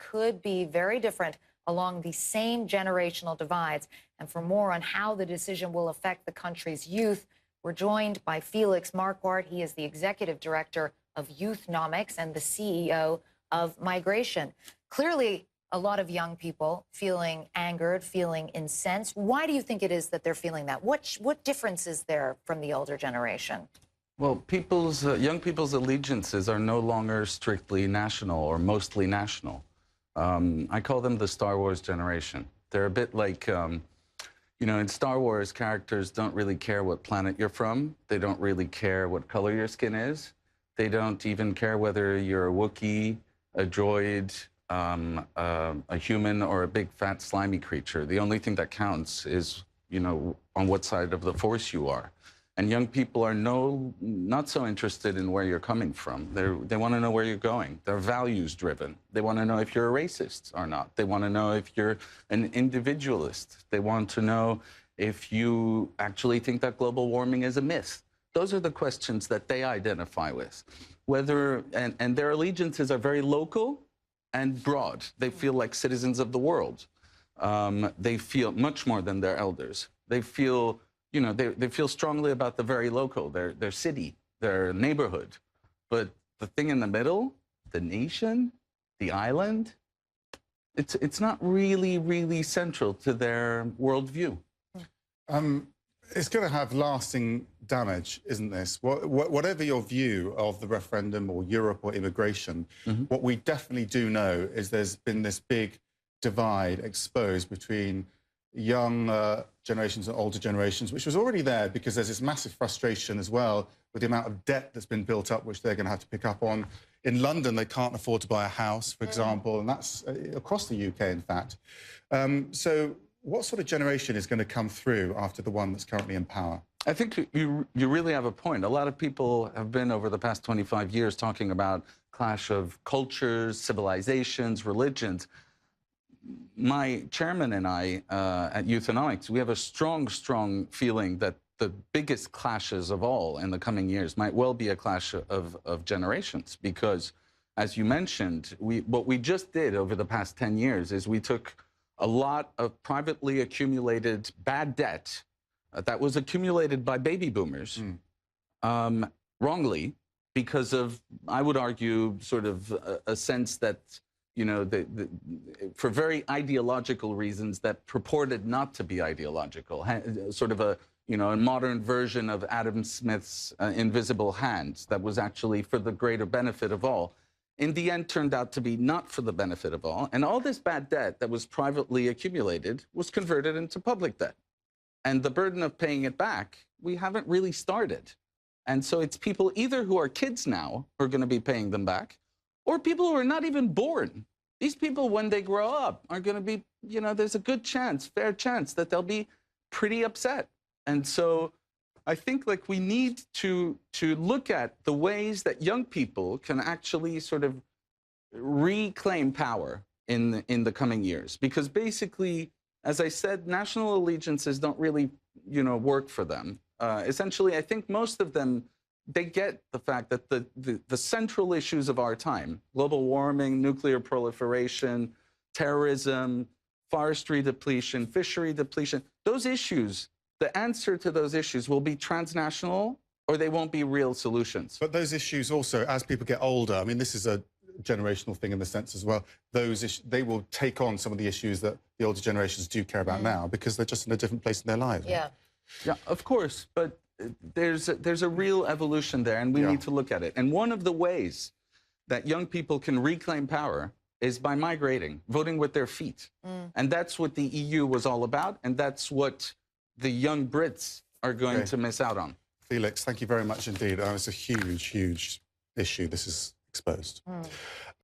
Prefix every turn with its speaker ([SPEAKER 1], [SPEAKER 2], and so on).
[SPEAKER 1] could be very different along the same generational divides. And for more on how the decision will affect the country's youth, we're joined by Felix Marquardt. He is the executive director of Youthonomics and the CEO of Migration. Clearly, a lot of young people feeling angered, feeling incensed. Why do you think it is that they're feeling that? What difference is there from the older generation?
[SPEAKER 2] Well, young people's allegiances are no longer strictly national or mostly national. I call them the Star Wars generation. They're a bit like, you know, in Star Wars, characters don't really care what planet you're from. They don't really care what color your skin is. They don't even care whether you're a Wookiee, a droid, a human, or a big, fat, slimy creature. The only thing that counts is, you know, on what side of the Force you are. And young people are not so interested in where you're coming from. They want to know where you're going. They're values-driven. They want to know if you're a racist or not. They want to know if you're an individualist. They want to know if you actually think that global warming is a myth. Those are the questions that they identify with. And their allegiances are very local and broad. They feel like citizens of the world. They feel much more than their elders. They feel, you know, they feel strongly about the very local, their city, their neighborhood. But the thing in the middle, the nation, the island, it's not really central to their worldview.
[SPEAKER 3] It's going to have lasting damage, isn't this? Whatever your view of the referendum or Europe or immigration, what we definitely do know is there's been this big divide exposed between young generations and older generations, which was already there because there's this massive frustration as well with the amount of debt that's been built up, which they're going to have to pick up on. In London, they can't afford to buy a house, for example, and that's across the UK, in fact. So what sort of generation is going to come through after the one that's currently in power?
[SPEAKER 2] I think you really have a point. A lot of people have been, over the past 25 years, talking about clash of cultures, civilizations, religions. My chairman and I at Youthonomics, we have a strong feeling that the biggest clashes of all in the coming years might well be a clash of generations, because, as you mentioned, what we just did over the past 10 years is we took a lot of privately accumulated bad debt that was accumulated by baby boomers wrongly because of, I would argue, sort of a sense that, you know, for very ideological reasons that purported not to be ideological, sort of a, you know, a modern version of Adam Smith's invisible hand that was actually for the greater benefit of all, in the end turned out to be not for the benefit of all. And all this bad debt that was privately accumulated was converted into public debt. And the burden of paying it back, we haven't really started. And so it's people either who are kids now who are going to be paying them back, or people who are not even born. These people, when they grow up, are going to be, you know, there's a good chance, fair chance, that they'll be pretty upset. And so I think, like, we need to look at the ways that young people can actually sort of reclaim power in the coming years. Because basically, as I said, national allegiances don't really, you know, work for them. Essentially, I think most of them, they get the fact that the central issues of our time, global warming, nuclear proliferation, terrorism, forestry depletion, fishery depletion, those issues, the answer to those issues will be transnational, or they won't be real solutions.
[SPEAKER 3] But those issues also, as people get older, I mean, this is a generational thing in the sense as well, they will take on some of the issues that the older generations do care about now, because they're just in a different place in their lives.
[SPEAKER 1] Yeah.
[SPEAKER 3] Right?
[SPEAKER 2] Yeah, of course, but there's a real evolution there, and we need to look at it. And one of the ways that young people can reclaim power is by migrating, voting with their feet. And that's what the EU was all about, and that's what the young Brits are going to miss out on.
[SPEAKER 3] Felix, thank you very much indeed. It's a huge issue this is exposed.